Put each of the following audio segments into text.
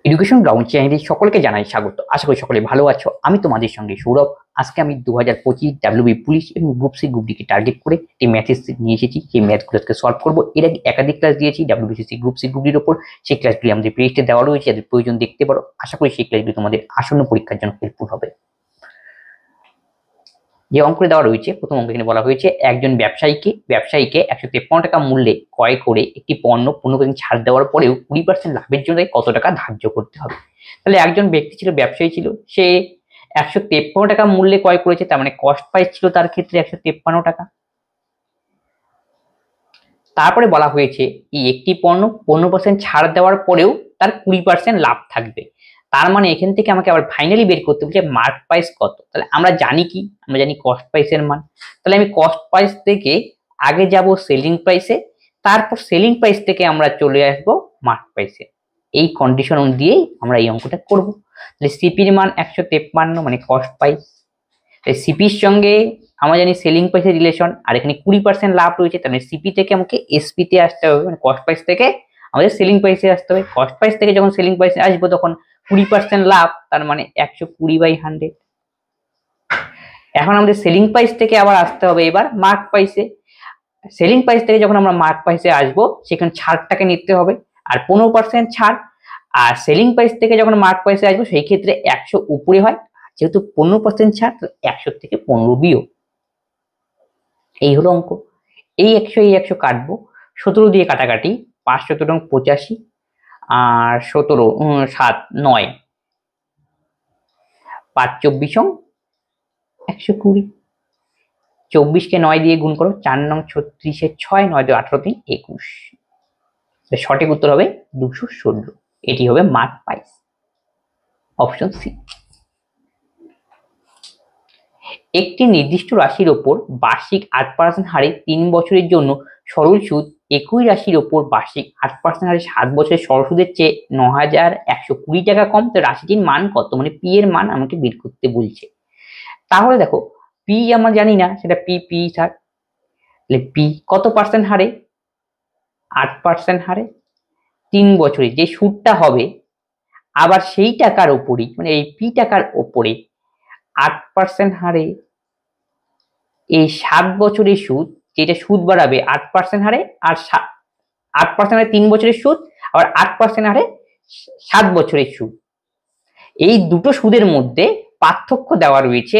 Education ground চ্যানেলে সকলকে জানাই স্বাগত। আশা করি সকলে ভালো আছো। আমি তোমাদের সঙ্গে সৌরভ। আজকে আমি 2025 ডাব্লিউবি পুলিশ এবং গ্রুপ সি গ্রুপ ডিকে টার্গেট করে একটি ম্যাথের নিয়ে এসেছি। সেই ম্যাথগুলোকে সলভ করবো। এর আগে একাধিক ক্লাস দিয়েছি ডাব্লিউবিসিসি গ্রুপ সি গ্রুপ ডির ওপর। সেই ক্লাসগুলি আমাদের প্লেলিস্টে দেওয়া রয়েছে, যাদের প্রয়োজন দেখতে পারো। আশা করি সেই ক্লাসগুলি তোমাদের আসন্ন পরীক্ষার জন্য হেল্পফুল হবে। যে অঙ্কটি দেওয়া রয়েছে, প্রথম অঙ্ক এখানে বলা হয়েছে একজন ব্যবসায়ীকে 153 টাকা মূল্যে ক্রয় করে একটি পণ্য 15% ছাড় দেওয়ার পরেও 20% লাভের জন্য কত টাকা ধার্য করতে হবে। তাহলে একজন ব্যক্তি ছিল, ব্যবসায়ী ছিল, সে 153 টাকা মূল্যে ক্রয় করেছে, তার মানে কস্ট প্রাইস ছিল তার ক্ষেত্রে 153 টাকা। তারপরে বলা হয়েছে এই একটি পণ্য 15% ছাড় দেওয়ার পরেও তার 20% লাভ থাকবে। তার মানে এখান থেকে আমাকে আবার ফাইনালি বের করতে হবে যে মার্ক প্রাইস কত। তাহলে আমরা জানি কি, আমরা জানি কস্ট প্রাইসের মান। তাহলে আমি কস্ট প্রাইস থেকে আগে যাব সেলিং প্রাইসে, তারপর সেলিং প্রাইস থেকে আমরা চলে আসবো মার্ক প্রাইসে। এই কন্ডিশন দিয়েই আমরা এই অঙ্কটা করব। তাহলে সিপির মান 153 মানে কস্ট প্রাইস। সিপির সঙ্গে আমরা জানি সেলিং প্রাইসের রিলেশন, আর এখানে 20% লাভ রয়েছে, তাহলে সিপি থেকে আমাকে এসপি তে আসতে হবে, মানে কস্ট প্রাইস থেকে আমাদের সেলিং প্রাইসে আসতে হবে। কস্ট প্রাইস থেকে যখন সেলিং প্রাইসে আসবো তখন 20% লাভ, তার মানে 120/100। এখন আমাদের সেলিং প্রাইস থেকে আবার আসতে হবে এবার মার্ক প্রাইসে। সেলিং প্রাইস থেকে যখন আমরা মার্ক প্রাইসে আসবো সেখানে ছাড়টাকে নিতে হবে, আর 15% ছাড়। আর সেলিং প্রাইস থেকে যখন মার্ক প্রাইসে আসবো সেই ক্ষেত্রে 100 উপরে হয়, যেহেতু 15% ছাড় 100 থেকে 15 বিয়োগ। এই হলো অঙ্ক। এই 100 কাটবো, 17 দিয়ে কাটাকাটি, 5 17 85, আর 17 7 9, 5 24 120। 24 কে 9 দিয়ে গুণ করো, 4 9 36 6, 9 2 18 3 21। সঠিক উত্তর হবে 216। এটি হবে মার্ক প্রাইস, অপশন সি। একটি নির্দিষ্ট রাশির ওপর বার্ষিক 8% হারে 3 বছরের জন্য সরল সুদ একই রাশির ওপর বার্ষিক 8% হারে 7 বছরের সরল সুদের চেয়ে 9120 টাকা কম। তো রাশিটির মান কত, মানে পি এর মান আমাকে বের করতে বলছে। তাহলে দেখো, পি আমরা জানি না, সেটা পি পি থাক। তাহলে পি কত পার্সেন্ট হারে, 8% হারে 3 বছরে যে সুদটা হবে, আবার সেই টাকার ওপরই, মানে এই পি টাকার ওপরে 8% হারে এই 7 বছরের সুদ, যেটা সুদ বাড়াবে 8% হারে, আর 8% হারে 3 বছরের সুদ, আবার 8% হারে 7 বছরের সুদ। এই দুটো সুদের মধ্যে পার্থক্য দেওয়া রয়েছে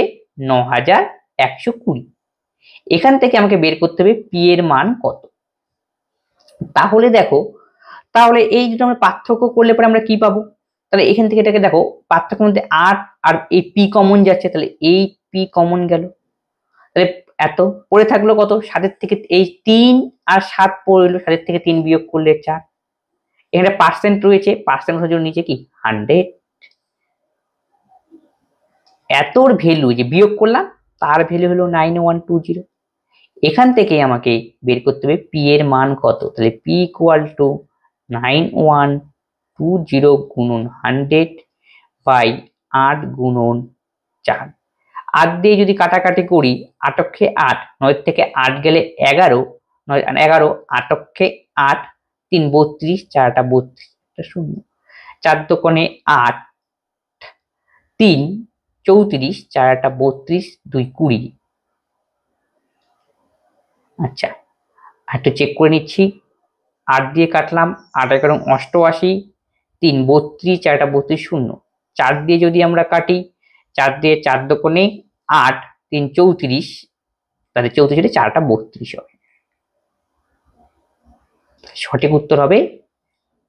9120। এখান থেকে আমাকে বের করতে হবে পি এর মান কত। তাহলে দেখো, তাহলে এই দুটো আমরা পার্থক্য করলে পরে আমরা কি পাবো। তাহলে এখান থেকে এটাকে দেখো, পার্থক্যের মধ্যে 8 আর এই পি কমন যাচ্ছে, তাহলে এই পি কমন গেল। তাহলে এত পড়ে থাকলো কত, 7 থেকে এই 3 আর 7 পড়লো, 7 থেকে 3 বিয়োগ করলে 4। এখানে পার্সেন্ট রয়েছে, পার্সেন্ট জন্য নিচে কি 100। এতর ভ্যালু যে বিয়োগ করলাম তার ভ্যালু হলো 9120। এখান থেকে আমাকে বের করতে হবে পি এর মান কত। তাহলে পি ইকুয়াল টু 9120 গুণন 100 বাই 8 গুণন 4। 8 দিয়ে যদি কাটাকাটি করি, 8 অক্ষে 8, 9 থেকে 8 গেলে 11, 11 8 অক্ষে 8, 3 32, 4 32 শূন্য, 4 দোকানে 8, 3 34, 4 32, 2 20। আচ্ছা, একটু চেক করে নিচ্ছি। 8 দিয়ে কাটলাম, 8 11 88, 3 32, 4 32 শূন্য, 4 দিয়ে যদি আমরা কাটি, 4 দিয়ে 4 দোকানে 8, 3 34, তাহলে 34 4 32 হবে। সঠিক উত্তর হবে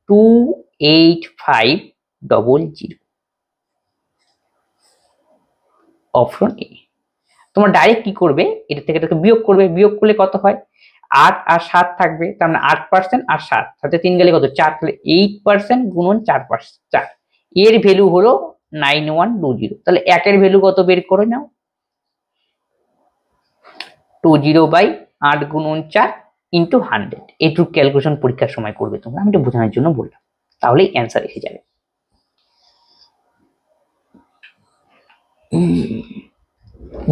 28500, অপশন এ। তোমরা ডাইরেক্ট কি করবে, এটা থেকে এটাকে বিয়োগ করবে, বিয়োগ করলে কত হয়, 8 আর 7 থাকবে, তার মানে 8% আর 7, সাথে 3 গেলে কত 4, তাহলে 8% গুণন 4%, 4। এর ভ্যালু হলো 9120। তাহলে একের ভ্যালু কত বের করে নাও, 20/8 গুণন 4 ইন্টু 100। এইটুকু ক্যালকুলেশন পরীক্ষার সময় করবে তোমরা, আমি এটা বোঝানোর জন্য বললাম, তাহলেই অ্যান্সার এসে যাবে।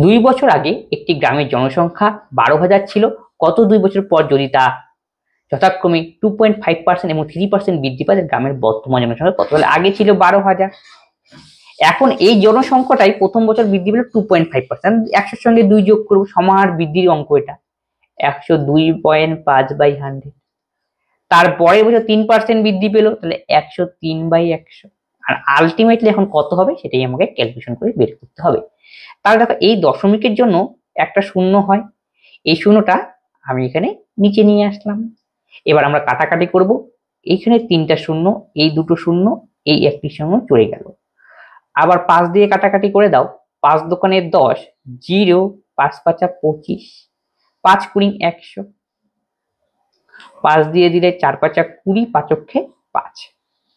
2 বছর আগে একটি গ্রামের জনসংখ্যা 12,000 ছিল। গত 2 বছর পর যদি তা যথাক্রমে 2.5% এবং 3% বৃদ্ধি পায় গ্রামের বর্তমান জনসংখ্যা কত? তাহলে আগে ছিল 12,000, এখন এই জনসংখ্যাটাই প্রথম বছর বৃদ্ধি পেল 2.5%। 100 সঙ্গে 2 যোগ করবো, সমাহার বৃদ্ধির অঙ্ক এটা, 102.5/100। তারপরে বছর 3% বৃদ্ধি পেল, তাহলে 103/100। আর আলটিমেটলি এখন কত হবে সেটাই আমাকে ক্যালকুলেশন করে বের করতে হবে। তাহলে দেখো এই দশমিকের জন্য একটা শূন্য হয়, এই শূন্যটা আমি এখানে নিচে নিয়ে আসলাম। এবার আমরা কাটাকাটি করব, এইখানে 3টা শূন্য, এই দুটো শূন্য, এই একটি শূন্য চলে গেল। আবার 5 দিয়ে কাটাকাটি করে দাও, 5 দোকানে 10, 0, 5 5 25, 5 কুড়ি 100, 5 দিয়ে দিলে 4 5 20, 5 5,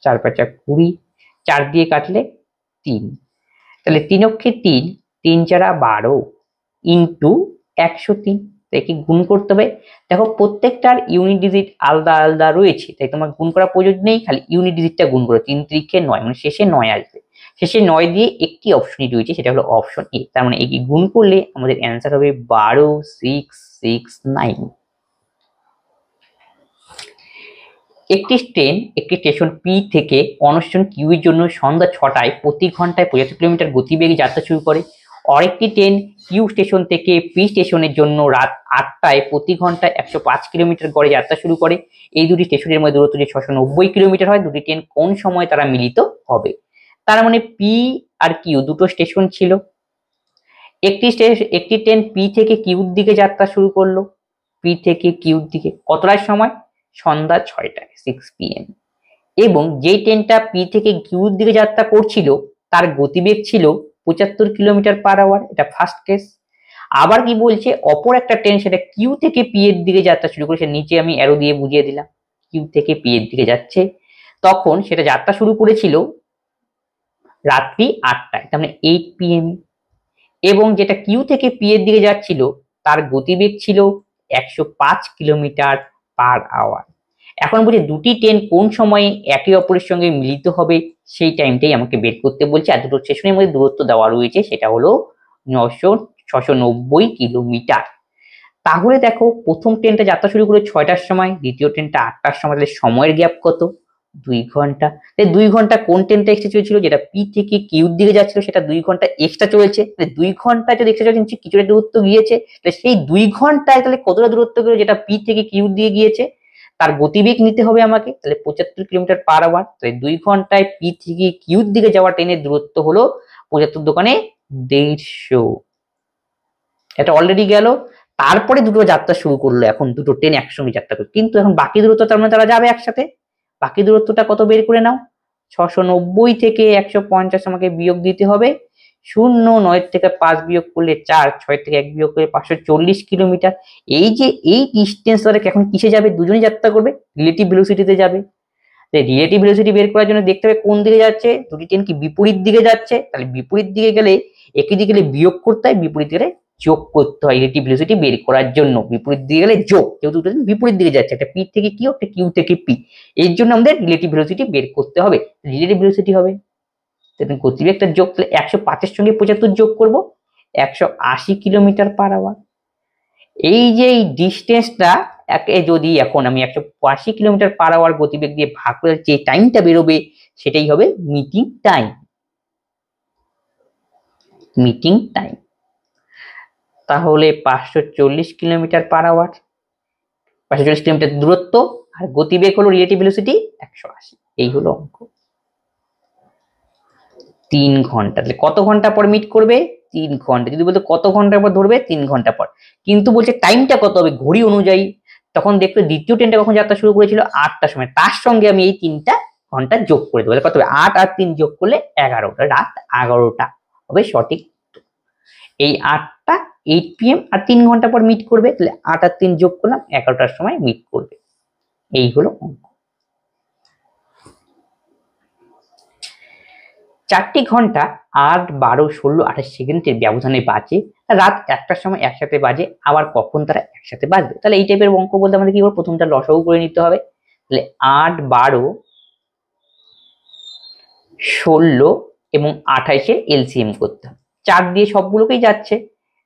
4 5 20, 4 দিয়ে কাটলে 3, তাহলে 3 3, 3 4 12 ইন্টু 103। একে গুণ করতে হবে। দেখো প্রত্যেকটার ইউনিট ডিজিট আলাদা আলাদা রয়েছে, তাই তোমার গুণ করা প্রয়োজন নেই, খালি ইউনিট ডিজিটটা গুণ করো। 3 3 9, মানে শেষে 9 আসবে। শেষে 9 দিয়ে একটি অপশনই রয়েছে, সেটা হলো অপশন এ। তার মানে একে গুণ করলে আমাদের অ্যান্সার হবে 12669। একটি ট্রেন একটি স্টেশন পি থেকে অন্য স্টেশন কিউ এর জন্য সন্ধ্যা 6টায় প্রতি ঘন্টায় 75 কিলোমিটার গতিবেগে যাত্রা শুরু করে। আরেকটি ট্রেন কিউ স্টেশন থেকে পি স্টেশনের জন্য রাত 8টায় প্রতি ঘন্টায় 105 কিলোমিটার গড়ে যাত্রা শুরু করে। এই দুটি স্টেশনের মধ্যে দূরত্ব যে 690 কিলোমিটার হয়, দুটি ট্রেন কোন সময় তারা মিলিত হবে? তার মানে পি আর কিউ দুটো স্টেশন ছিল। একটি ট্রেন পি থেকে কিউর দিকে যাত্রা শুরু করলো, পি থেকে কিউর দিকে কতটার সময়? সন্ধ্যা 6টায়, 6 PM। এবং যে ট্রেনটা পি থেকে কিউর দিকে যাত্রা করছিল তার গতিবেগ ছিল 75 কিলোমিটার পার আওয়ার, এটা ফার্স্ট কেস। আবার কি বলছে, অপর একটা ট্রেন সেটা কিউ থেকে পি এর দিকে যাত্রা শুরু করেছে, নিচে আমি অ্যারো দিয়ে বুঝিয়ে দিলাম, কিউ থেকে পি এর দিকে যাচ্ছে, তখন সেটা যাত্রা শুরু করেছিল রাত্রি 8টায়, তার মানে 8 PM। এবং যেটা কিউ থেকে পি এর দিকে যাচ্ছিল তার গতিবেগ ছিল 105 কিলোমিটার পার আওয়ার। এখন বলছে দুটি ট্রেন কোন সময়ে একে অপরের সঙ্গে মিলিত হবে, সেই টাইমটাই আমাকে বের করতে বলছে। আর দুটো স্টেশনের মধ্যে দূরত্ব দেওয়া রয়েছে, সেটা হলো 690 কিলোমিটার। তাহলে দেখো প্রথম ট্রেনটা যাত্রা শুরু করে 6টার সময়, দ্বিতীয় ট্রেনটা 8টার সময়, তাহলে সময়ের গ্যাপ কত? 2 ঘন্টা। তাই 2 ঘন্টা কোন ট্রেনটা এক্সট্রা চলেছিল? যেটা পি থেকে কিউর দিকে যাচ্ছিল সেটা 2 ঘন্টা এক্সট্রা চলেছে। 2 ঘন্টা যদি এক্সট্রা চলছে, কিছুটা দূরত্ব গিয়েছে, তাহলে সেই 2 ঘন্টায় তাহলে কতটা দূরত্ব গেল যেটা পি থেকে কিউর দিয়ে গিয়েছে? তার গতিবেগ নিতে হবে আমাকে, তাহলে 75 কিলোমিটার পার আওয়ার। তাহলে 2 ঘন্টায় পি থেকে কিউর দিকে যাওয়া ট্রেনের দূরত্ব হলো 75 দোকানে 150। এটা অলরেডি গেল। তারপরে দুটো যাত্রা শুরু করলো, এখন দুটো ট্রেন একসঙ্গে যাত্রা করবে, কিন্তু এখন বাকি দূরত্ব তার মানে তারা যাবে একসাথে। বাকি দূরত্বটা কত বের করে নাও, 690 থেকে 150 আমাকে বিয়োগ দিতে হবে। 0, 9 থেকে 5 বিয়োগ করলে 4, 6 থেকে 1 বিয়োগ করলে 540 কিলোমিটার। এই যে এই ডিস্টেন্স তারা এখন কিসে যাবে? দুজনেই যাত্রা করবে, রিলেটিভ ভেলোসিটিতে যাবে। রিলেটিভ ভেলোসিটি বের করার জন্য দেখতে হবে কোন দিকে যাচ্ছে, দুটি ট্রেন কি বিপরীত দিকে যাচ্ছে, তাহলে বিপরীত দিকে গেলে একই দিকে গেলে বিয়োগ করতে হয়, বিপরীত দিকে যোগ করতে হয় রিলেটিভ ভেলোসিটি বের করার জন্য। বিপরীত দিকে গেলে যোগ, যেহেতু বিপরীত দিকে যাচ্ছে, একটা পি থেকে কিউ, একটা কিউ থেকে পি, এর জন্য আমাদের রিলেটিভ ভেলোসিটি বের করতে হবে। রিলেটিভ ভেলোসিটি হবে গতিবেগটা যোগ, তাহলে 105 এর সঙ্গে 75 যোগ করব, 180 কিলোমিটার পার আওয়ার। এই যে এই ডিস্টেন্সটা একে যদি এখন আমি 180 কিলোমিটার পার আওয়ার গতিবেগ দিয়ে ভাগ করে যে টাইমটা বেরোবে সেটাই হবে মিটিং টাইম। মিটিং টাইম তাহলে 540 কিলোমিটার পার আওয়ার, 540 কিলোমিটার দূরত্ব, আর গতিবেগ হলো রিলেটিভ ভেলোসিটি 180। এই হলো অঙ্ক। 3 ঘন্টা, তাহলে কত ঘন্টা পর মিট করবে? 3 ঘন্টা। যদি বলতো কত ঘন্টা পর ধরবে, 3 ঘন্টা পর, কিন্তু বলছে টাইমটা কত হবে ঘড়ি অনুযায়ী। তখন দেখবে দ্বিতীয় ট্রেনটা কখন যাত্রা শুরু করেছিল? 8টার সময়, তার সঙ্গে আমি এই 3টা ঘন্টা যোগ করে দেবো, কত হবে? 8 আর 3 যোগ করলে 11টা, রাত 11টা হবে সঠিক। এই 8টা 8 PM আর 3 ঘন্টা পর মিট করবে, তাহলে 8 আর 3 যোগ করলাম, 11টার সময় মিট করবে। এই হলো অঙ্ক। 4টি ঘন্টা 8, 12, 16, 28 সেকেন্ডের ব্যবধানে বাজে, রাত 1টার সময় একসাথে বাজে, আবার কখন তারা একসাথে বাজবে? তাহলে এই টাইপের অঙ্ক বলতে আমাদের কি করবো? প্রথমটা লসাগু করে নিতে হবে। তাহলে 8, 12, 16 এবং 28-এর এলসিএম করতে হবে। 4 দিয়ে সবগুলোকেই যাচ্ছে,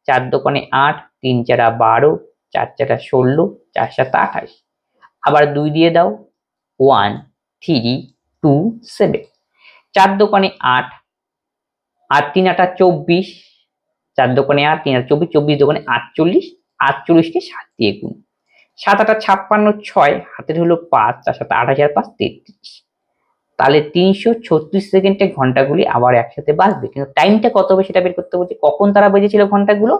4 দোকানে 8, 3 4 12, 4 4 16, 4 7 28। আবার 2 দিয়ে দাও 1 3 2 7, 4 দোকানে 8, 8 3 8 24, 4 দোকানে 8 3 8 24, 24 দোকানে 48, 48 কে 7 দিয়ে গুণ, 7 8 56, 6 হাতের হলো 5, 4 7 8 হাজার 5 33। তাহলে 336 সেকেন্ডে ঘন্টাগুলি আবার একসাথে বাজবে, কিন্তু টাইমটা কত হবে সেটা বের করতে বলছে। কখন তারা বেজেছিল ঘন্টাগুলো?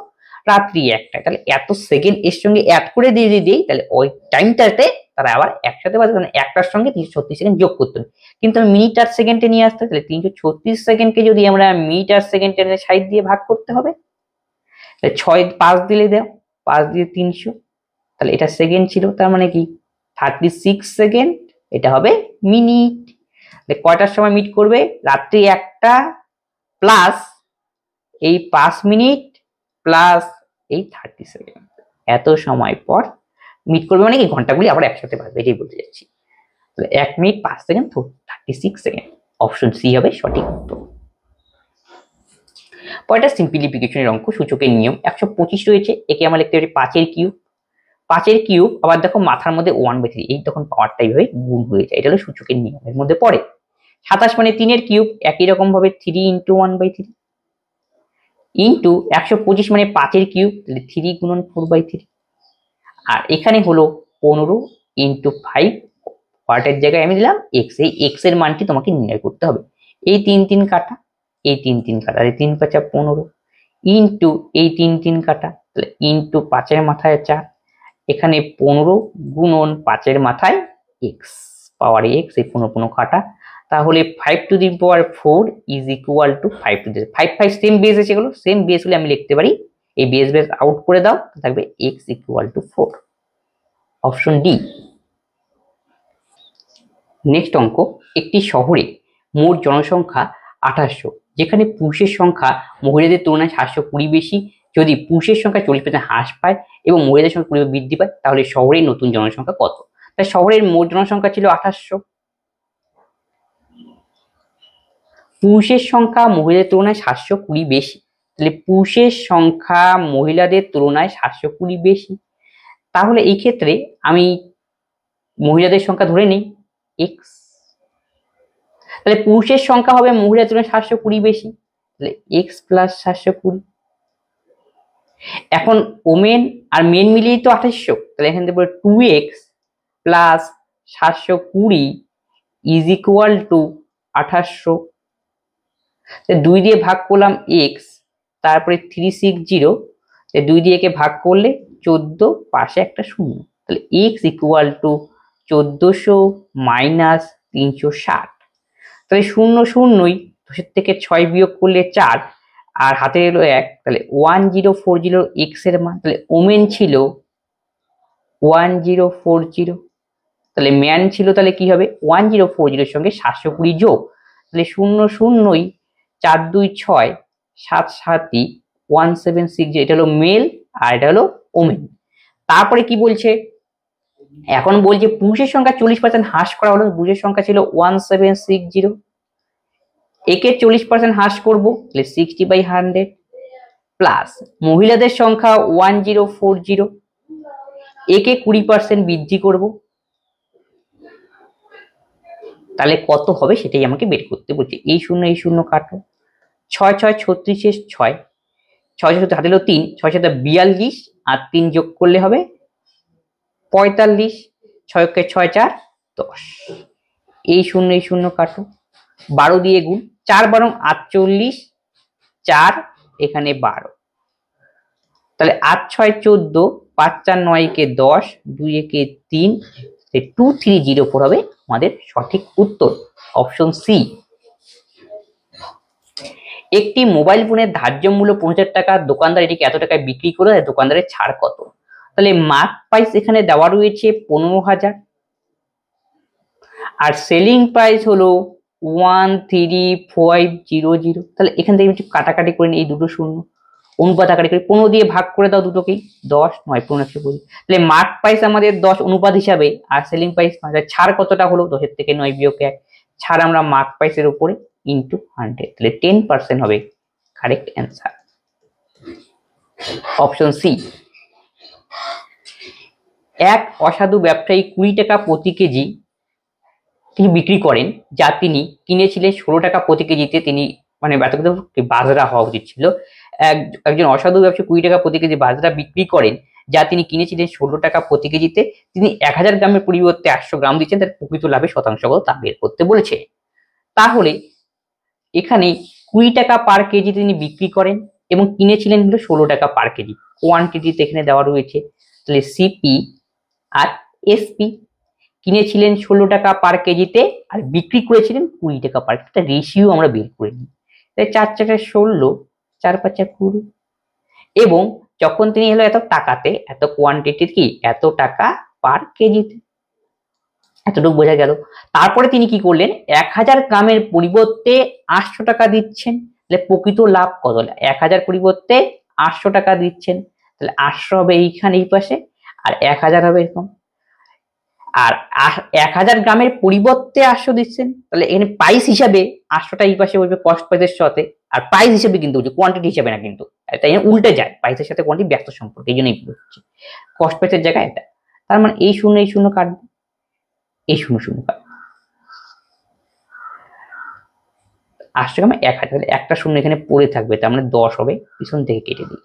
রাত্রি 1টায়। তাহলে এত সেকেন্ড এর সঙ্গে অ্যাড করে দিয়ে দিই, তাহলে ওই টাইমটাতে তারা আবার একসাথে বাজবে, মানে একটার সঙ্গে 336 সেকেন্ড যোগ করতে হবে। কিন্তু আমি মিনিট আর সেকেন্ডে নিয়ে আসতে, তাহলে 336 সেকেন্ডকে যদি আমরা মিনিট আর সেকেন্ডের 60 দিয়ে ভাগ করতে হবে, তাহলে 6 5 দিলে দাও, 5 দিয়ে 300, তাহলে এটা সেকেন্ড ছিল, তার মানে কি 36 সেকেন্ড, এটা হবে মিনিট। কয়টার সময় মিট করবে? রাত্রি 1টা প্লাস এই 5 মিনিট প্লাস এই 30 সেকেন্ড, এত সময় পর মিট করবে, মানে কি ঘন্টাগুলি আবার একসাথে বাজবে, এটাই বলতে যাচ্ছি। তাহলে 1 minute 5 second 36 second, option C হবে সঠিক উত্তর। পরেরটা সিম্পলিফিকেশনের অঙ্ক, সূচকের নিয়ম। 125 রয়েছে, একে আমরা লিখতে পারি 5 এর কিউব। 5 এর কিউব, আবার দেখো মাথার মধ্যে 1/3, এই তখন পাওয়ারটা এইভাবে গুণ হয়ে যায়, এটা হলো সূচকের নিয়মের মধ্যে পড়ে। 27 মানে 3 এর কিউব, একই রকম ভাবে 3 × 1/3 ইন্টু 125 মানে 5 এর কিউব, তাহলে 3 × 4/3। আর এখানে হলো 15 × 5, পার্টের জায়গায় আমি দিলাম x, এই x এর মানটি তোমাকে নির্ণয় করতে হবে। এই 3 3 কাটা, এই 3 3 কাটা, এই 3 5 15 ইন্টু এই 3 3 কাটা, তাহলে ইন্টু 5 এর মাথায় 4, এখানে 15 গুণন 5 এর মাথায় x, পাওয়ার x, এই 15 15 কাটা, তাহলে 5 to the power 4 is equal two 5 to the 5 5 same base আছে, এগুলো সেম বেস গুলো আমি লিখতে পারি, এই বেস বেস আউট করে দাও, থাকবে x equal to 4, option D. Next অঙ্ক, একটি শহরে মোট জনসংখ্যা 2800, যেখানে পুরুষের সংখ্যা মহিলাদের তুলনায় 720 বেশি। যদি পুরুষের সংখ্যা 40% হ্রাস পায় এবং মহিলাদের সংখ্যা 20% বৃদ্ধি পায়, তাহলে শহরের নতুন জনসংখ্যা কত? তাই শহরের মোট জনসংখ্যা ছিল 2800, পুরুষের সংখ্যা মহিলাদের তুলনায় 720 বেশি, তাহলে পুরুষের সংখ্যা মহিলাদের তুলনায় 720 বেশি, তাহলে এই ক্ষেত্রে আমি মহিলাদের সংখ্যা ধরে নিই x, তাহলে পুরুষের সংখ্যা হবে মহিলাদের তুলনায় 720 বেশি, তাহলে x প্লাস 720। এখন ওমেন আর মেন মিলিয়ে তো 2800, তাহলে এখান থেকে 2x plus 720 is equal two 2800, 2 দিয়ে ভাগ করলাম x, তারপরে 360, 2 দিয়ে একে ভাগ করলে 14, পাশে একটা শূন্য, তাহলে x ইকুয়াল টু 1400 মাইনাস 360, তাহলে 0 0ই, 2 থেকে 6 বিয়োগ করলে 4, আর হাতে এলো 1, তাহলে 1040 x এর মান, তাহলে ওমেন ছিল 1040, তাহলে ম্যান ছিল, তাহলে কি হবে 1040 এর সঙ্গে 720 যোগ, তাহলে 0 0ই, 4 2 6 7 7 1760, এটা হলো মেল আর এটা হলো ওমেন। তারপরে কি বলছে, এখন বলছে পুরুষের সংখ্যা 40% হ্রাস করা হলো, পুরুষের সংখ্যা ছিল 1760, একে 40% হ্রাস করবো, তাহলে 60/100 প্লাস মহিলাদের সংখ্যা 1040, একে 20% বৃদ্ধি করব, তাহলে কত হবে সেটাই আমাকে বের করতে বলছে। এই শূন্য কাটো, 6 6 36 6, 6 6 হাতে হলো 3, 6 7 42, আর 3 যোগ করলে হবে 45, 6 কে 6 4 10, এই শূন্য কাটো, 12 দিয়ে গুণ, 4 12 48, 4 এখানে 12, তাহলে 8 6 14, 5 4 9 কে 10, 2 একে 3, 2304 হবে আমাদের সঠিক উত্তর, অপশন সি। একটি মোবাইল ফোনের ধার্য মূল্য 5000 টাকা, দোকানদার এটিকে এত টাকায় বিক্রি করে, দোকানদারের ছাড় কত? তাহলে মার্ক প্রাইস এখানে দেওয়া রয়েছে 15000, আর সেলিং প্রাইস হলো 13500, তাহলে এখান থেকে একটু কাটাকাটি করে নিই, এই দুটো শূন্য অনুপাত আকারে করে 15 দিয়ে ভাগ করে দাও দুটোকেই, 10 9 15 120, তাহলে মার্ক প্রাইস আমাদের 10 অনুপাত হিসাবে, আর সেলিং প্রাইস ছাড় কতটা হলো, 10 থেকে 9 বিয়োগ 1, ছাড় আমরা মার্ক প্রাইসের উপরে ইনটু 100, তাহলে 10% হবে কারেক্ট অ্যান্সার, অপশন সি। এক অসাধু ব্যবসায়ী 20 টাকা প্রতি কেজি তিনি বিক্রি করেন, যা তিনি কিনেছিলেন 16 টাকা প্রতি কেজিতে। তিনি মানে বাজরা হওয়া উচিত ছিল। একজন অসাধু ব্যবসায়ী 20 টাকা প্রতি কেজি বাজরা বিক্রি করেন, যা তিনি কিনেছিলেন 16 টাকা প্রতি কেজিতে। তিনি 1000 গ্রামের পরিবর্তে 800 গ্রাম দিচ্ছেন, তার প্রকৃত লাভের শতাংশ কত তা বের করতে বলেছে। তাহলে এখানে 20 টাকা পার কেজি তিনি বিক্রি করেন এবং কিনেছিলেন কিন্তু 16 টাকা পার কেজি। কোয়ান্টিটিতে এখানে দেওয়া রয়েছে। তাহলে সিপি আর এসপি, কিনেছিলেন 16 টাকা পার কেজিতে আর বিক্রি করেছিলেন 20 টাকা পার কেজি। রেশিও আমরা বের করে নিই। তাই 4 4 16, 4 5 20, এবং যখন তিনি হলো এত টাকাতে, এত কোয়ান্টিটির কি এত টাকা পার কেজিতে, এতটুকু বোঝা গেল। তারপরে তিনি কি করলেন, 1000 গ্রামের পরিবর্তে 800 টাকা দিচ্ছেন। তাহলে প্রকৃত লাভ কত? 1000 পরিবর্তে 800 টাকা দিচ্ছেন, তাহলে 800 হবে এইখানে এই পাশে, আর 1000 হবে এরকম। আর 1000 গ্রামের পরিবর্তে 800 দিচ্ছেন, তাহলে এখানে প্রাইস হিসাবে 800টা এই পাশে বলবে কস্ট প্রাইসের সাথে, আর প্রাইস হিসাবে কিন্তু কোয়ান্টিটি হিসাবে না, কিন্তু তাই উল্টে যায়, প্রাইসের সাথে কোয়ান্টিটি ব্যস্ত সম্পর্ক, এই জন্যই হচ্ছে কস্ট প্রাইসের জায়গায় এটা। তার মানে এই শূন্য কাটবে, এই শূন্য কাটবে। 800 গ্রামে 1000, একটা শূন্য এখানে পড়ে থাকবে, তার মানে 10 হবে, পিছন থেকে কেটে দিই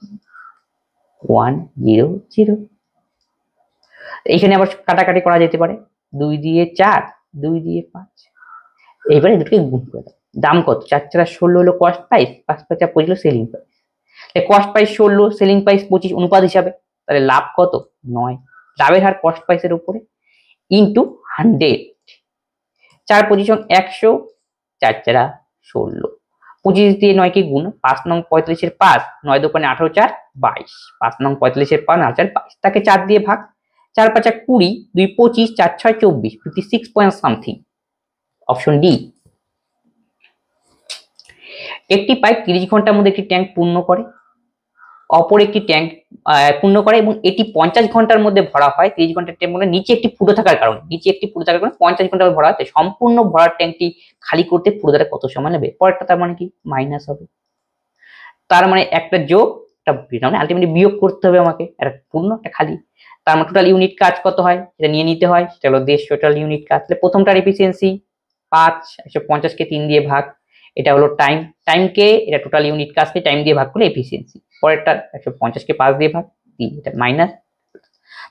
1 0 0। এখানে আবার কাটাকাটি করা যেতে পারে, 2 দিয়ে 4, 2 দিয়ে 5। এইবারে দুটোকে গুণ করে দাও। দাম কত? 4 4 16 হলো কস্ট প্রাইস, 5 5 25 হলো selling price. Cost price 16, selling price 25 অনুপাত হিসাবে, তাহলে লাভ কত? 9। লাভের হার কস্ট প্রাইসের উপরে ইন্টু 100। 4 পজিশন 100, 4 4 16, 25 দিয়ে 9 কে গুণ, 5 নং 45 এর 5, 9 দোকানে 18 4 22, 5 নং 45 এর 5 8 4 22, তাকে 4 দিয়ে ভাগ, 4 5 20, 2 25, 4 6 24, 56 পয়েন্ট সামথিং। Option D. একটি পাইপ 30 ঘন্টার মধ্যে একটি ট্যাঙ্ক পূর্ণ করে, অপর একটি ট্যাঙ্ক পূর্ণ করে, এবং এটি 50 ঘন্টার মধ্যে ভরা হয়। 30 ঘন্টার ট্যাঙ্ক মানে নিচে একটি ফুটো থাকার কারণে 50 ঘন্টার ভরা হয়। সম্পূর্ণ ভরার ট্যাঙ্কটি খালি করতে পুরোটা কত সময় নেবে? পরেরটা তার মানে কি মাইনাস হবে, তার মানে একটা যোগ একটা মানে আলটিমেটলি বিয়োগ করতে হবে আমাকে, একটা পূর্ণ একটা খালি। তার মানে টোটাল ইউনিট কাজ কত হয় এটা নিয়ে নিতে হয়, সেটা হলো দেশ টোটাল ইউনিট কাজ। তাহলে প্রথমটার এফিসিয়েন্সি 5, 150 কে 3 দিয়ে ভাগ, এটা হলো টাইম, টাইমকে এটা টোটাল ইউনিট কাজকে টাইম দিয়ে ভাগ করলে এফিসিয়েন্সি। পরেরটা 150 কে 5 দিয়ে ভাগ 3, এটা মাইনাস।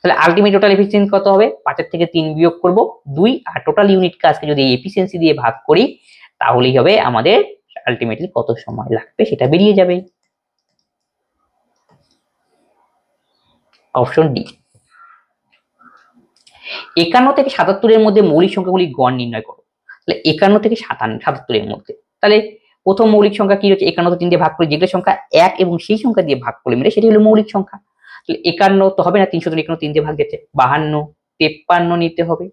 তাহলে আলটিমেট টোটাল এফিসিয়েন্সি কত হবে? 5 এর থেকে 3 বিয়োগ করব 2, আর টোটাল ইউনিট কাজকে যদি এফিসিয়েন্সি দিয়ে ভাগ করি তাহলেই হবে আমাদের আলটিমেটলি কত সময় লাগবে সেটা বেরিয়ে যাবে। Option D. 51 থেকে 77 এর মধ্যে মৌলিক সংখ্যাগুলি গড় নির্ণয় করো। তাহলে 51 থেকে 77 এর মধ্যে, তাহলে প্রথম মৌলিক সংখ্যা কি হচ্ছে? 51 3 দিয়ে ভাগ করে যেগুলো সংখ্যা 1 এবং সেই সংখ্যা দিয়ে ভাগ করলে মিলে সেটি হলো মৌলিক সংখ্যা। তাহলে 51 তো হবে না, 351 3 দিয়ে ভাগ গেছে, 52 53 নিতে হবে,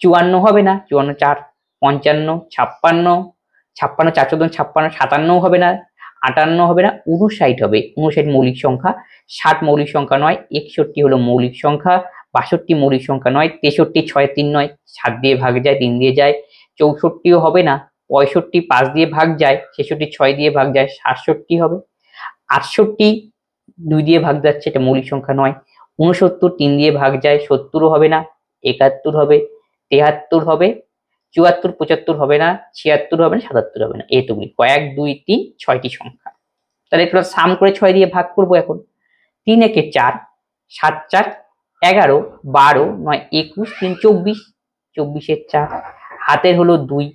54 হবে না, 54 4, 55 56, 56 4 14 56, 57 হবে না, 58 হবে না, 59 হবে। 59 মৌলিক সংখ্যা, 60 মৌলিক সংখ্যা নয়, 61 হলো মৌলিক সংখ্যা, 62 মৌলিক সংখ্যা নয়, 63 6 3 নয়, 7 দিয়ে ভাগ যায় 3 দিয়ে যায়, 64 হবে না, 65 5 দিয়ে ভাগ যায়, 66 6 দিয়ে ভাগ যায়, 67 হবে, 68 2 দিয়ে ভাগ যাচ্ছে, এটা মৌলিক সংখ্যা নয়, 69 3 দিয়ে ভাগ যায়, 70 হবে না, 71 হবে, 73 হবে, 74 75 হবে না, 76 হবে না, 77 হবে না। এতগুলি 1 2 3 6টি সংখ্যা। তাহলে একটু সাম করে 6 দিয়ে ভাগ করব এখন। 3 একে 4, 7 4 11, 12 9 21, 3 24, 24 এর 4, হাতের হলো 2,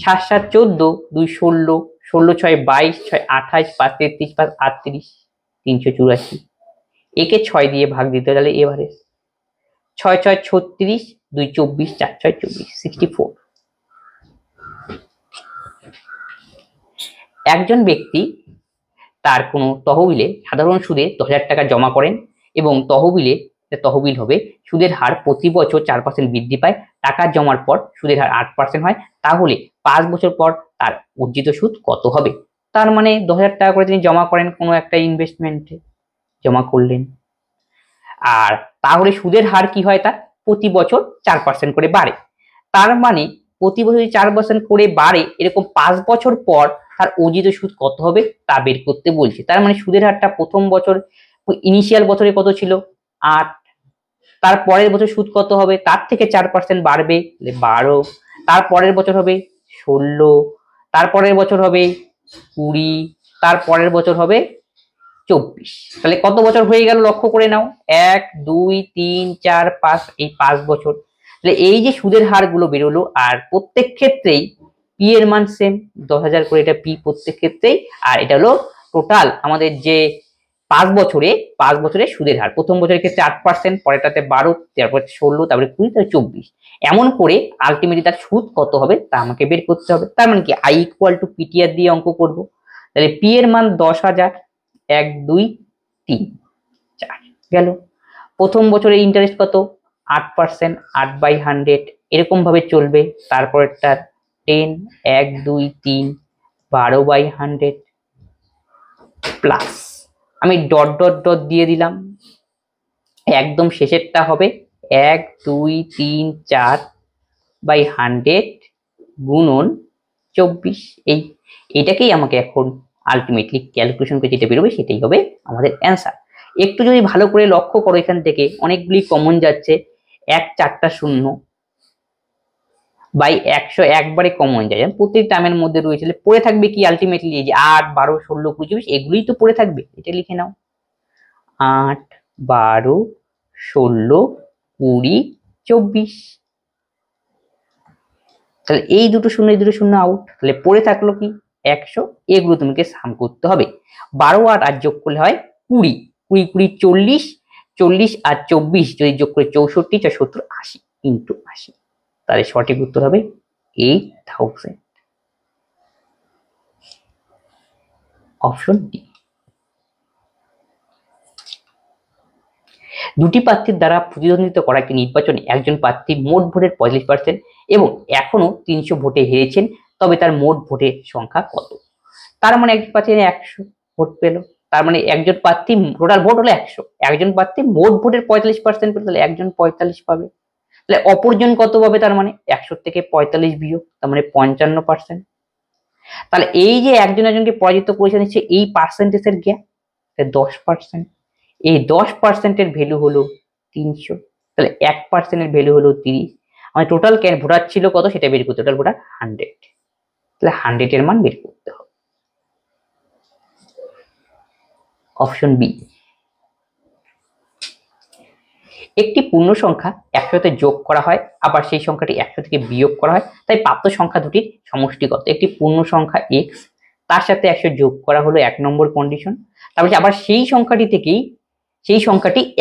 7 7 14, 2 16, 16 6 22, 6 28, 5 33, 5 38, 384। একে 6 দিয়ে ভাগ দিতে গেলে এবারে 6 6 36, 2 24, 4 6 24, 64। একজন ব্যক্তি তার কোনো তহবিলে সাধারণ সুদে 10,000 টাকা জমা করেন এবং তহবিল হবে সুদের হার প্রতি বছর 4% বৃদ্ধি পায়। টাকা জমার পর সুদের হার 8% হয়, তাহলে 5 বছর পর তার অর্জিত সুদ কত হবে? তার মানে 10,000 টাকা করে তিনি জমা করেন কোনো একটা ইনভেস্টমেন্টে, জমা করলেন, আর তাহলে সুদের হার কি হয়? তার প্রতি বছর 4% করে বাড়ে। তার মানে প্রতি বছর 4% করে বাড়ে, এরকম 5 বছর পর তার অর্জিত সুদ কত হবে তা বের করতে বলছে। তার মানে সুদের হারটা প্রথম বছর ইনিশিয়াল বছরে কত ছিল? 8, তার পরের বছর সুদ কত হবে, তার থেকে 4% বাড়বে, 12। তার পরের বছর হবে 16, তার পরের বছর হবে 20, তার পরের বছর হবে 24। তাহলে কত বছর হয়ে গেল লক্ষ্য করে নাও, 1 2 3 4 5, এই 5 বছর। তাহলে এই যে সুদের হার গুলো বেরোলো, আর প্রত্যেক ক্ষেত্রেই পি এর মান সেম 10,000 করে, এটা পি প্রত্যেক ক্ষেত্রেই। আর এটা হলো টোটাল আমাদের যে 5 বছরে সুদের হার। প্রথম বছরের ক্ষেত্রে 8%, পরেরটাতে 12, তারপর 16, তারপরে 20, তারপরে 24। এমন করে আলটিমেটলি তার সুদ কত হবে তা আমাকে বের করতে হবে। তার মানে কি, আই ইকুয়াল টু পিটিআর দিয়ে অঙ্ক করব। তাহলে পি এর মান 10,000, 1 2 3 4 গেল। প্রথম বছরে ইন্টারেস্ট কত, 8%, 8/100, এরকম ভাবে চলবে। তারপরেরটা 10, 1 2 3, 12/100 প্লাস আমি ডট ডট ডট দিয়ে দিলাম। একদম শেষেরটা হবে 1 2 3 4/100 গুণন 24। এইটাকেই আমাকে এখন আলটিমেটলি ক্যালকুলেশন করে যেটা বেরোবে সেটাই হবে আমাদের অ্যান্সার। একটু যদি ভালো করে লক্ষ্য করো, এখান থেকে অনেকগুলি কমন যাচ্ছে। 1 4টা শূন্য বাই 100 একবারে কমন যায়, প্রত্যেক টার্মের মধ্যে রয়েছে। পড়ে থাকবে কি আলটিমেটলি, এই যে 8 12 16 20 24, এগুলোই তো পড়ে থাকবে। এটা লিখে নাও, 8 12 16 20 24। তাহলে এই দুটো শূন্য আউট, তাহলে পড়ে থাকলো কি 100। এগুলো তোমাকে সাম করতে হবে। 12 আর যোগ করলে হয় 20, 20 20 40, 40 আর 24 যদি যোগ করে 64, 70 80 ইন্টু 80। তাহলে সঠিক উত্তর হবে 8000, অপশন ডি। দুটি প্রার্থীর দ্বারা প্রতিদ্বন্দ্বিতা করা একটি নির্বাচনে একজন প্রার্থী মোট ভোটের 45% এবং এখনো 300 ভোটে হেরেছেন, তবে তার মোট ভোটের সংখ্যা কত? তার মানে একজন প্রার্থী 100 ভোট পেল, তার মানে একজন প্রার্থী টোটাল ভোট হলো 100, একজন প্রার্থী মোট ভোটের 45% পেল, তাহলে একজন 45 পাবে। তাহলে অপরজন কত পাবে, তার মানে 100 থেকে 45 বিয়োগ, তার মানে 55%। তাহলে এই যে একজন একজনকে পরাজিত করেছে নিচ্ছে, এই পার্সেন্টেজের গ্যাপ 10%। এই 10%-এর ভ্যালু হলো 300, তাহলে 1%-এর ভ্যালু হলো 30। আমার টোটাল ভোটার ছিল কত সেটা বের করতে, টোটাল ভোটার 100, তাহলে 100-এর মান বের করতে হবে। Option B. একটি পূর্ণ সংখ্যা 100-তে যোগ করা হয়, আবার সেই সংখ্যাটি 100 থেকে বিয়োগ করা হয়, তাই প্রাপ্ত সংখ্যা দুটির সমষ্টি কত? একটি পূর্ণ সংখ্যা x, তার সাথে 100 যোগ করা হলো 1 নম্বর কন্ডিশন। তারপর আবার সেই সংখ্যাটি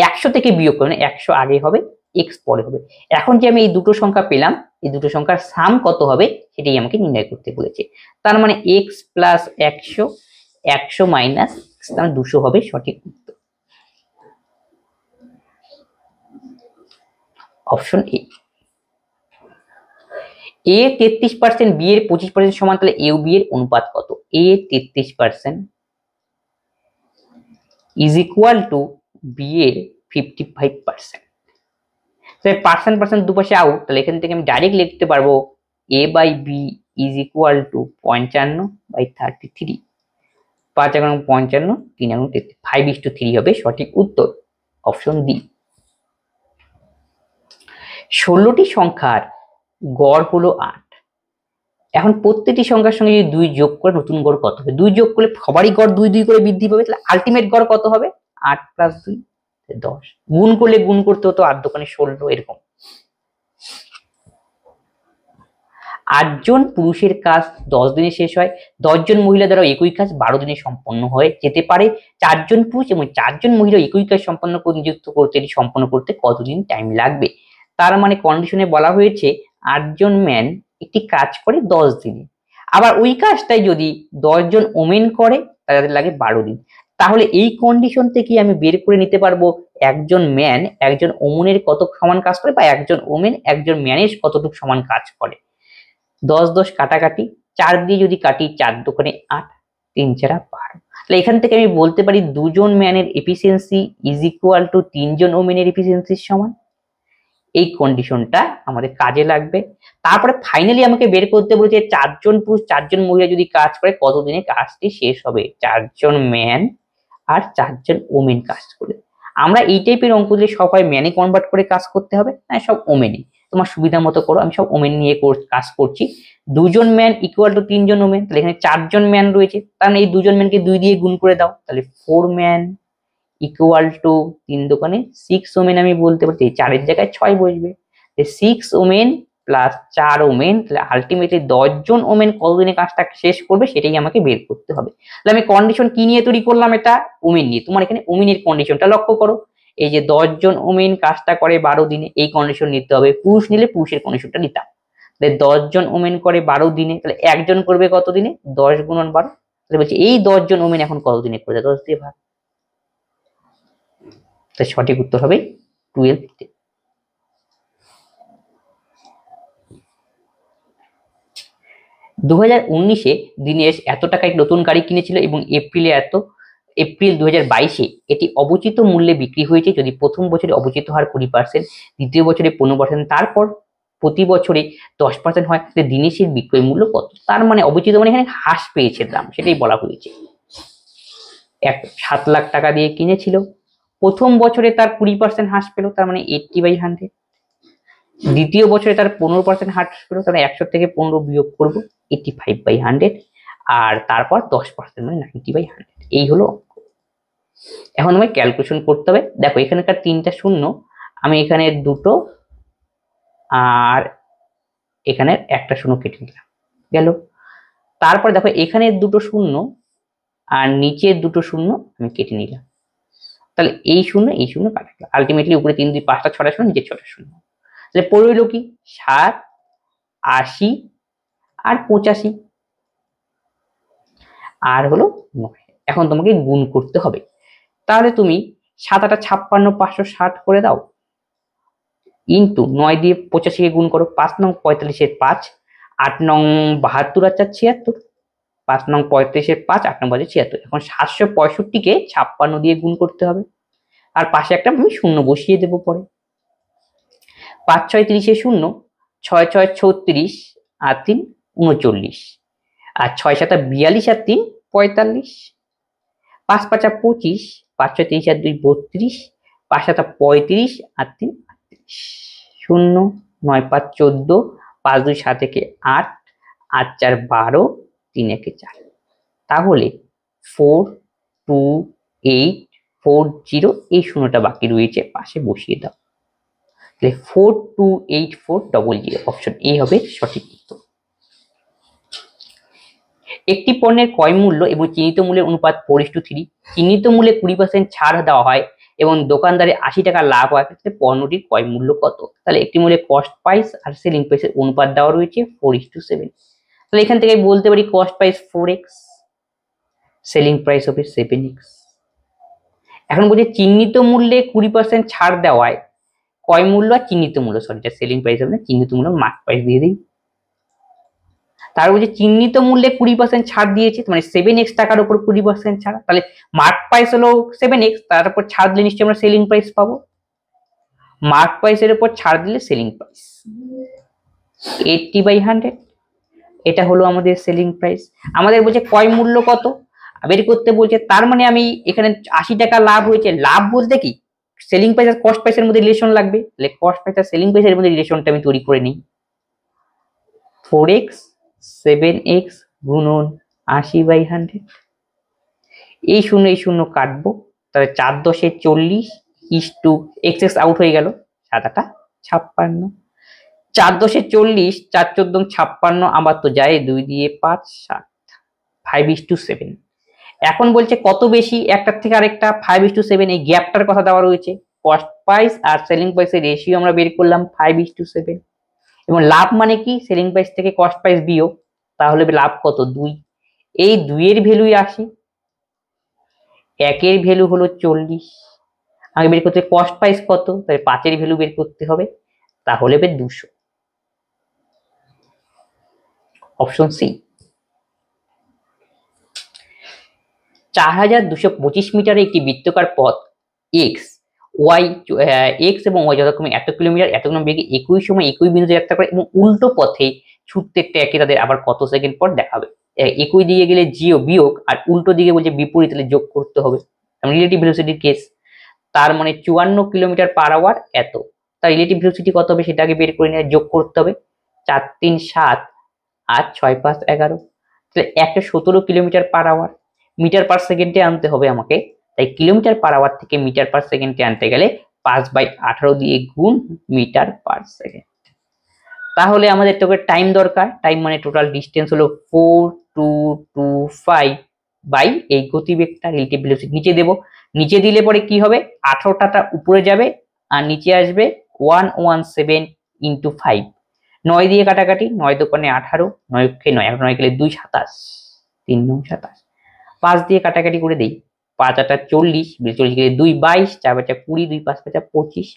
100 থেকে বিয়োগ করে, 100 আগে হবে, x পরে হবে। এখন যে আমি এই দুটো সংখ্যা পেলাম, এই দুটো সংখ্যার সাম কত হবে সেটাই আমাকে নির্ণয় করতে বলেছে। তার মানে x প্লাস 100, 100 মাইনাস 200 হবে সঠিক উত্তর। অপশন এ 33%, বি এর 25% সমান, তাহলে এ ও বি এর অনুপাত কত? এ 33% ইজ ইকুয়াল টু বি এর 55%। তাহলে পার্সেন্ট দুপাশে আউট, তাহলে এখান থেকে আমি ডাইরেক্ট লিখতে পারবো A by B is equal to 55/33। 5 × 55, 3 × 33, 5:3 হবে সঠিক উত্তর। Option D. 16টি সংখ্যার গড় হলো 8। এখন প্রত্যেকটি সংখ্যার সঙ্গে যদি 2 যোগ করে নতুন গড় কত হবে? 2 যোগ করলে সবারই গড় 2 2 করে বৃদ্ধি পাবে, তাহলে আলটিমেট গড় কত হবে? 8 + 2 10। গুণ করলে গুণ করতে হতো 8 দোকানে 16, এরকম। 8 জন পুরুষের কাজ 10 দিনে শেষ হয়, 10 জন মহিলা দ্বারা একই কাজ 12 দিনে সম্পন্ন হয়ে যেতে পারে। 4 জন পুরুষ এবং 4 জন মহিলা একই কাজ সম্পন্ন করে নিযুক্ত করতে, এটি সম্পন্ন করতে কতদিন টাইম লাগবে? তার মানে কন্ডিশনে বলা হয়েছে 8 জন ম্যান একটি কাজ করে 10 দিনে, আবার ওই কাজটাই যদি 10 জন ওমেন করে তাদের লাগে 12 দিন। তাহলে এই কন্ডিশন থেকে আমি বের করে নিতে পারবো একজন ম্যান একজন ওমেনের কত সমান কাজ করে, বা একজন ওমেন একজন ম্যানের কতটুকু সমান কাজ করে। 10 10 কাটাকাটি, 4 দিয়ে যদি কাটি 4 দোকানে 8, 3 4 12। তাহলে এখান থেকে আমি বলতে পারি 2 জন ম্যানের এফিসিয়েন্সি ইজ ইকুয়াল টু 3 জন ওমেনের এফিসিয়েন্সির সমান। এই কন্ডিশনটা আমাদের কাজে লাগবে। তারপরে ফাইনালি আমাকে বের করতে বলেছে 4 জন পুরুষ 4 জন মহিলা যদি কাজ করে কতদিনে কাজটি শেষ হবে। 4 জন ম্যান আর 4 জন ওমেন কাজ করে। আমরা এই টাইপের অঙ্ক দিলে সব হয় ম্যানে কনভার্ট করে কাজ করতে হবে, না সব ওমেনে, তোমার সুবিধা মতো করো। আমি সব ওমেন নিয়ে কাজ করছি। 2 জন ম্যান ইকুয়াল টু 3 জন ওমেন, তাহলে এখানে 4 জন ম্যান রয়েছে, তার মানে এই 2 জন ম্যানকে 2 দিয়ে গুণ করে দাও, তাহলে 4 ম্যান ইকুয়াল টু 3 দোকানে 6 ওমেন। আমি বলতে পারছি 4 এর জায়গায় 6 বসবে, 6 ওমেন প্লাস 4 ওমেন, তাহলে আলটিমেটলি 10 জন ওমেন কতদিনে কাজটা শেষ করবে সেটাই আমাকে বের করতে হবে। তাহলে আমি কন্ডিশন কি নিয়ে তৈরি করলাম, এটা ওমেন নিয়ে। তোমার এখানে ওমেনের কন্ডিশনটা লক্ষ্য করো, এই যে 10 জন ওমেন কাজটা করে 12 দিনে, এই কন্ডিশন নিতে হবে। পুরুষ নিলে পুরুষের কন্ডিশনটা নিতাম। তাহলে 10 জন ওমেন করে 12 দিনে, তাহলে একজন করবে কত দিনে, 10 গুণন 12। তাহলে বলছি এই 10 জন ওমেন এখন কত দিনে করে, 10 দিয়ে ভাগ। তাই সঠিক উত্তর হবে 12 তে। দু 2019-এ দীনেশ এত টাকায় নতুন গাড়ি কিনেছিল এবং এপ্রিল 2022-এ এটি অবচিত মূল্যে বিক্রি হয়েছে যদি প্রথম বছরে অবচিত হার 20%, দ্বিতীয় বছরে 15%, তারপর প্রতি বছরে 10% হয়, তাহলে দীনেশের বিক্রয় মূল্য কত? তার মানে অবচিত মানে এখানে হ্রাস পেয়েছে দাম, সেটাই বলা হয়েছে। 7 লাখ টাকা দিয়ে কিনেছিল, প্রথম বছরে তার 20% হ্রাস পেল, তার মানে 80/100। দ্বিতীয় বছরে তার 15% হ্রাস পেল, তাহলে 100 থেকে 15 বিয়োগ করবো, 85/100। আর তারপর 10% মানে 90/100। এই হলো অঙ্ক। এখন আমায় ক্যালকুলেশন করতে হবে। দেখো এখানকার 3টা শূন্য, আমি এখানে 2টো আর এখানে একটা শূন্য কেটে নিলাম, গেল। তারপর দেখো এখানে 2টো শূন্য আর নিচের 2টো শূন্য আমি কেটে নিলাম, তাহলে এই শূন্য কাটা গেল। আলটিমেটলি উপরে 3 2 5টা 6টা শূন্য, নিচে 6টা শূন্য। তাহলে পড়ে রইল কি 7, 80 আর 85 আর হলো 9। এখন তোমাকে গুণ করতে হবে। তাহলে তুমি 7 8 56 560 করে দাও, ইন্টু 9 দিয়ে 85 কে গুণ করো, 5 নং 45 এর 5, 8 নং 72 আর 4 76, 5 নং 35 এর 5, 8 নং 5 76। এখন 765 কে 56 দিয়ে গুণ করতে হবে, আর পাশে একটা আমি শূন্য বসিয়ে দেবো পরে। 5 6 30 এ শূন্য, 6 6 36 আর 3 39, আর 6 7 42 আর 3 45, 5 5 25, 5 6 30 আর 2 32, 5 7 35 আর 3 38, 0 9 5 14, 5 2 7 1 8, 8 4 12, 3 1 4। তাহলে 4 2 8 4 0, এই শূন্যটা বাকি রয়েছে, পাশে বসিয়ে দাও। তাহলে 42840, অপশন এ হবে সঠিক উত্তর। একটি পণ্যের ক্রয় মূল্য এবং চিহ্নিত মূল্যের অনুপাত 4:3, চিহ্নিত মূল্যে 20% ছাড় দেওয়া হয় এবং দোকানদারে 80 টাকা লাভ হয়, তাহলে পণ্যটির ক্রয় মূল্য কত? তাহলে একটি মূল্যে কস্ট প্রাইস আর সেলিং প্রাইসের অনুপাত দেওয়া রয়েছে 4:7। তাহলে এখান থেকে বলতে পারি cost price 4x, selling price হবে 7x। এখন বলছে চিহ্নিত মূল্যে 20% ছাড় দেওয়ায় ক্রয় মূল্য আর চিহ্নিত মূল্য, সরি এটা সেলিং প্রাইস হবে না, চিহ্নিত মূল্য মার্ক প্রাইস দিয়ে দিই। তার বলছে চিহ্নিত মূল্যে 20% ছাড় দিয়েছে, মানে 7x টাকার উপর 20% ছাড়, তাহলে মার্ক প্রাইস হলো 7x, তার উপর ছাড় দিলে নিশ্চয়ই আমরা সেলিং প্রাইস পাবো। মার্ক প্রাইসের উপর ছাড় দিলে সেলিং প্রাইস 80/100, এটা হলো আমাদের সেলিং প্রাইস। আমাদের বলছে ক্রয় মূল্য কত বের করতে বলছে, তার মানে আমি এখানে 80 টাকা লাভ হয়েছে, লাভ বলতে কি সেলিং প্রাইস আর কস্ট প্রাইসের মধ্যে রিলেশন লাগবে, তাহলে কস্ট প্রাইস আর সেলিং প্রাইসের মধ্যে রিলেশনটা আমি তৈরি করে নিই। 4x 7x গুণন 80/100, এই শূন্য কাটবো, তাহলে 4 10 40 ইস টু x আউট হয়ে গেল, 7 8 56, 4 10 40, 4 14 56, আবার তো যায় 2 দিয়ে 5 7, 5:7। এখন বলছে কত বেশি একটার থেকে আরেকটা, 5:7, এই গ্যাপটার কথা দেওয়া রয়েছে। কস্ট প্রাইস আর সেলিং প্রাইসের রেশিও আমরা বের করলাম 5:7, এবং লাভ মানে কি সেলিং প্রাইস থেকে কস্ট প্রাইস বিয়োগ, তাহলে লাভ কত 2, এই 2 এর ভ্যালুই 80, 1 এর ভ্যালু হলো 40, আগে বের করতে কস্ট প্রাইস কত, তাহলে 5 এর ভ্যালু বের করতে হবে, তাহলে হবে 200, অপশন সি। 4225 মিটারে একটি বৃত্তাকার পথ x এবং y যথাক্রমে এত কিলোমিটার এত কিলোমিটার বেগে একই সময় একই বিন্দুতে যাত্রা করে এবং উল্টো পথে ছুটতে একটা একই, তাদের আবার কত সেকেন্ড পর দেখাবে। একই দিকে গেলে বিয়োগ আর উল্টো দিকে বলছে বিপরীত, তাহলে যোগ করতে হবে, রিলেটিভ ভেলোসিটির কেস। তার মানে 54 কিলোমিটার পার আওয়ার এত। তার রিলেটিভ ভেলোসিটি কত হবে সেটাকে বের করে নিয়ে যোগ করতে হবে। 4 3 7 আর 6 5 11, তাহলে 117 kilometre per hour. Metre per সেকেন্ডে আনতে হবে আমাকে, তাই কিলোমিটার পার আওয়ার থেকে মিটার পার সেকেন্ডে আনতে গেলে 5/18 দিয়ে গুণ মিটার পার সেকেন্ড। তাহলে আমাদের তোকে টাইম দরকার, টাইম মানে টোটাল ডিস্টেন্স হলো 4225 বাই এই গতিবেগটা রিলেটিভ ভেলোসিটি নিচে দেব। নিচে দিলে পরে কি হবে, 18টা উপরে যাবে আর নিচে আসবে 117 ইন্টু 5। 9 দিয়ে কাটাকাটি, 9 দোকানে 18, 9 কে 9, 9 গেলে 2 27, 3 9 27। 5 দিয়ে কাটাকাটি করে দেই, 5 8 40, 40 গেলে 2 22, 4 5 20, 2 5 5 25,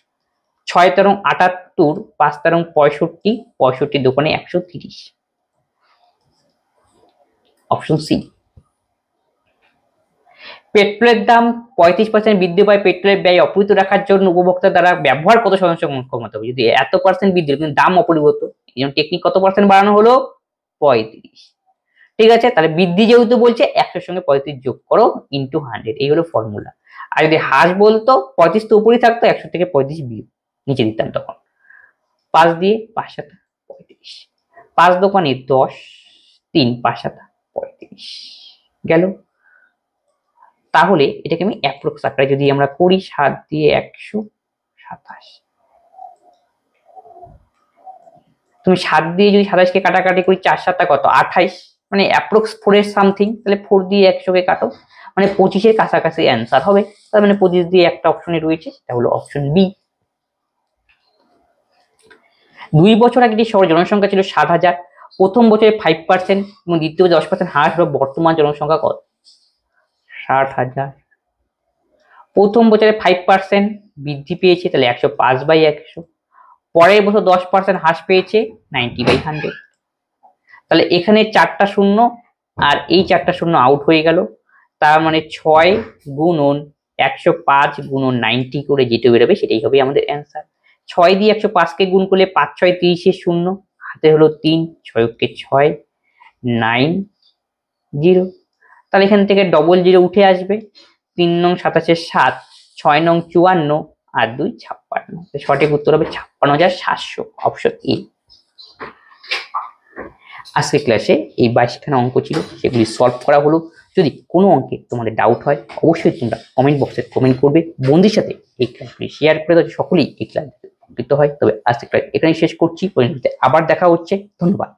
6 তেরো 78, 5 তেরো 65, 65 দোকানে 130। Option C. পেট্রোলের দাম 35% বৃদ্ধি পায়, পেট্রোলের ব্যয় অপরিত রাখার জন্য উপভোক্তা দ্বারা ব্যবহার কত শতাংশ কমাতে হবে? যদি এত পার্সেন্ট বৃদ্ধি কিন্তু দাম অপরিবর্ত, এই জন্য টেকনিক কত পার্সেন্ট বাড়ানো হলো? 35। ঠিক আছে, তাহলে বৃদ্ধি যেহেতু বলছে 100 সঙ্গে 35 যোগ করো ইন্টু 100, এই হলো ফর্মুলা। আর যদি হ্রাস বলতো 35 তো উপরেই থাকতো, 100 থেকে 35 নিচে দিতাম তখন। 5 দিয়ে 5 7 35, 5 দোকানে 10, 3 5 7 35 গেল। তাহলে এটাকে আমি অ্যাপ্রক্স আকারে যদি আমরা করি, 7 দিয়ে 127, তুমি 7 দিয়ে যদি 27 কে কাটাকাটি করি, 4 7 কত 28, মানে অ্যাপ্রক্স 4 এর সামথিং, তাহলে 4 দিয়ে 100 কে কাটো, মানে 25 এর কাছাকাছি অ্যান্সার হবে। তার মানে 25 দিয়ে একটা অপশনে রয়েছে, সেটা হলো অপশন বি। 2 বছর আগে যে শহরের জনসংখ্যা ছিল 7,000, প্রথম বছরে 5% এবং দ্বিতীয় 10% হ্রাস হলো, বর্তমান জনসংখ্যা কত? 60,000। প্রথম বছরে 5% বৃদ্ধি পেয়েছে, তাহলে 105/100। পরের বছর 10% হ্রাস পেয়েছে, 90/100। তাহলে এখানে 4টা শূন্য আর এই 4টা শূন্য আউট হয়ে গেল, তার মানে 6 গুণন 105 গুণন 90 করে যেটা বেরোবে সেটাই হবে আমাদের অ্যান্সার। 6 দিয়ে 105 কে গুণ করলে 5 6 30 এর শূন্য, হাতে হলো 3, 6 কে 6 9 0। তাহলে এখান থেকে ডবল 0 উঠে আসবে, 3 নং 27 7, 6 নং 54 আর 2 56। সঠিক উত্তর হবে 56,700, অপশন এ। আজকে ক্লাসে এই 22খানা অঙ্ক ছিল, সেগুলি সলভ করা হলো। যদি কোনো অঙ্কে তোমাদের ডাউট হয় অবশ্যই তোমরা কমেন্ট বক্সে কমেন্ট করবে। বন্ধুদের সাথে এই ক্লাসগুলি শেয়ার করে দাও, সকলেই এই ক্লাস উপকৃত হয়। তবে আজকে ক্লাস এখানেই শেষ করছি, পরবর্তীতে আবার দেখা হচ্ছে। ধন্যবাদ।